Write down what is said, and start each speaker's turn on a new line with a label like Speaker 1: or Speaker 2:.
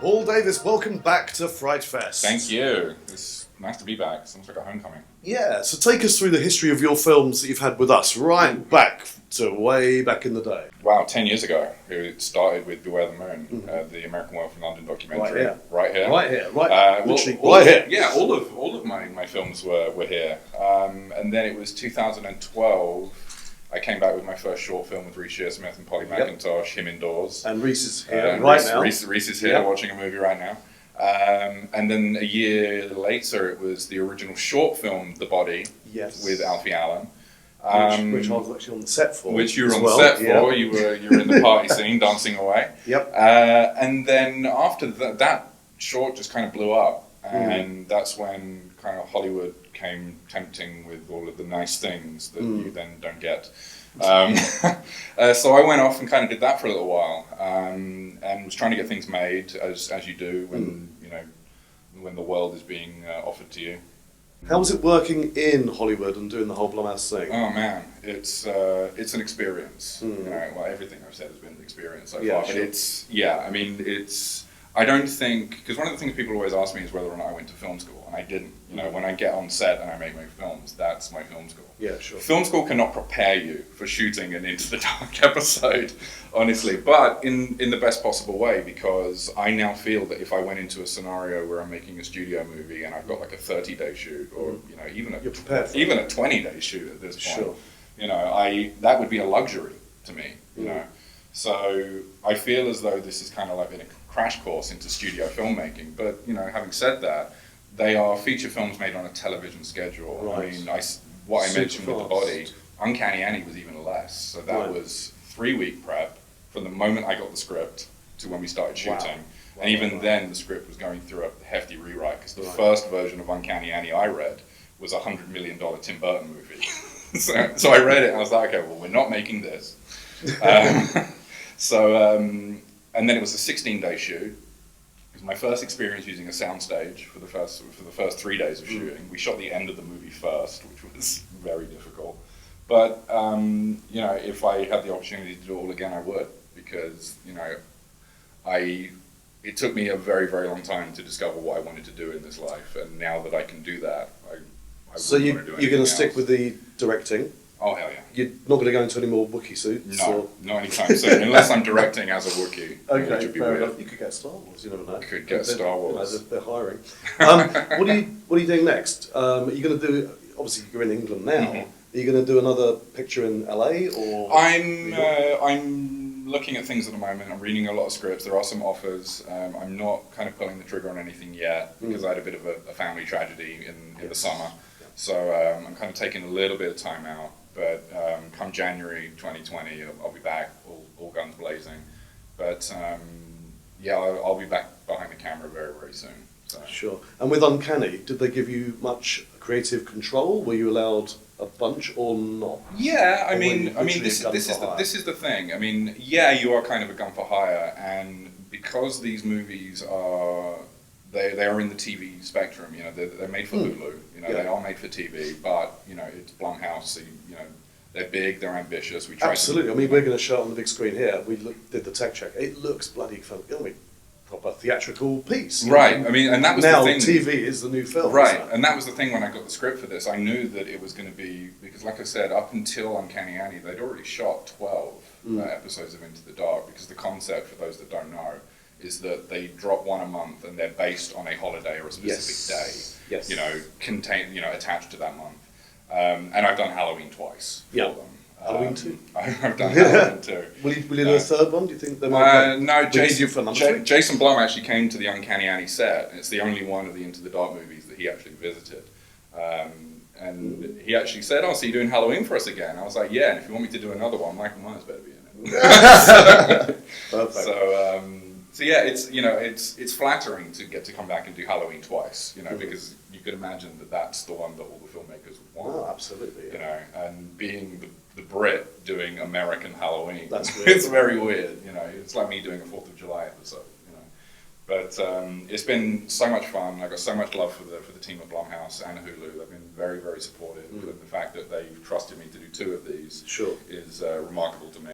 Speaker 1: Paul Davis, welcome back to Frightfest.
Speaker 2: Thank you. It's nice to be back. It's almost like a homecoming.
Speaker 1: Yeah, so take us through the history of your films that you've had with us, right back to way back in the day.
Speaker 2: Wow, 10 years ago, it started with Beware the Moon, the American Werewolf in London documentary.
Speaker 1: Right here.
Speaker 2: Literally,
Speaker 1: right here.
Speaker 2: Yeah, all of my films were here. And then it was 2012. I came back with my first short film with Reece Shearsmith and Polly McIntosh, Him Indoors.
Speaker 1: And Reece is here right now.
Speaker 2: Reece is here watching a movie right now. And then a year later, it was the original short film, The Body, with Alfie Allen.
Speaker 1: Which I was actually on the set for.
Speaker 2: Which you were on the set for. You were in the party scene, dancing away.
Speaker 1: Yep.
Speaker 2: And then after that short just kind of blew up. And that's when kind of Hollywood came tempting with all of the nice things that you then don't get. So I went off and kind of did that for a little while, and was trying to get things made as you do when the world is being offered to you.
Speaker 1: How was it working in Hollywood and doing the whole Blumhouse thing?
Speaker 2: Oh man, it's an experience. Well, everything I've said has been an experience so far. But I don't think, because one of the things people always ask me is whether or not I went to film school, and I didn't. When I get on set and I make my films, that's my film school.
Speaker 1: Yeah, sure.
Speaker 2: Film school cannot prepare you for shooting an Into the Dark episode, honestly, but in the best possible way, because I now feel that if I went into a scenario where I'm making a studio movie and I've got like a 30-day shoot, or even a 20-day shoot at this point, that would be a luxury to me. So I feel as though this is kind of like been a crash course into studio filmmaking. But having said that, they are feature films made on a television schedule. Right. I mean, what I mentioned with The Body, Uncanny Annie was even less. So that was 3-week prep from the moment I got the script to when we started shooting. Wow. And even then, the script was going through a hefty rewrite, because the first version of Uncanny Annie I read was a $100 million Tim Burton movie. so I read it and I was like, okay, well, we're not making this. And then it was a 16-day shoot. It was my first experience using a soundstage for the first 3 days of shooting. We shot the end of the movie first, which was very difficult. But if I had the opportunity to do it all again, I would, because it took me a very, very long time to discover what I wanted to do in this life, and now that I can do that, I
Speaker 1: so you're going to stick with the directing?
Speaker 2: Oh, hell yeah.
Speaker 1: You're not going to go into any more Wookiee suits?
Speaker 2: No, not anytime soon, unless I'm directing as a Wookiee.
Speaker 1: Okay,
Speaker 2: which would be
Speaker 1: fair
Speaker 2: weird.
Speaker 1: enough. You could get Star Wars, you never know.
Speaker 2: Could get Star Wars.
Speaker 1: They're hiring. What are you doing next? Are you going to do, obviously you're in England now, Are you going to do another picture in LA, or?
Speaker 2: I'm looking at things at the moment. I'm reading a lot of scripts. There are some offers. I'm not kind of pulling the trigger on anything yet, because I had a bit of a family tragedy in the summer. Yeah. So I'm kind of taking a little bit of time out. But come January 2020, I'll be back, all guns blazing. But I'll be back behind the camera very, very soon. So. Sure.
Speaker 1: And with Uncanny, did they give you much creative control? Were you allowed a bunch or not?
Speaker 2: Yeah, I mean, this is the thing. I mean, you are kind of a gun for hire, and because these movies are. They are in the TV spectrum, they're made for Hulu, they are made for TV, but, it's Blumhouse, so, they're big, they're ambitious.
Speaker 1: Absolutely, we're going to show it on the big screen here. We did the tech check. It looks bloody fun, proper theatrical piece.
Speaker 2: Right, and that was
Speaker 1: now,
Speaker 2: the thing.
Speaker 1: TV is the new film.
Speaker 2: Right, and that was the thing when I got the script for this. I knew that it was going to be, because like I said, up until Uncanny Annie, they'd already shot 12 episodes of Into the Dark, because the concept, for those that don't know, is that they drop one a month and they're based on a holiday or a specific day, attached to that month. And I've done Halloween twice for them.
Speaker 1: Halloween 2?
Speaker 2: I've done Halloween 2.
Speaker 1: Will you do a third one, do you think? No,
Speaker 2: Jason Blum actually came to the Uncanny Annie set, and it's the only one of the Into the Dark movies that he actually visited. And he actually said, so you're doing Halloween for us again? I was like, yeah, and if you want me to do another one, Michael Myers better be in it.
Speaker 1: Perfect.
Speaker 2: So yeah, it's flattering to get to come back and do Halloween twice, because you could imagine that that's the one that all the filmmakers would want.
Speaker 1: Oh, absolutely. Yeah.
Speaker 2: And being the Brit doing American Halloween,
Speaker 1: that's weird.
Speaker 2: It's very weird. It's like me doing a 4th of July episode. But it's been so much fun. I got so much love for the team at Blumhouse and Hulu. They've been very, very supportive, and the fact that they've trusted me to do 2 of these is remarkable to me.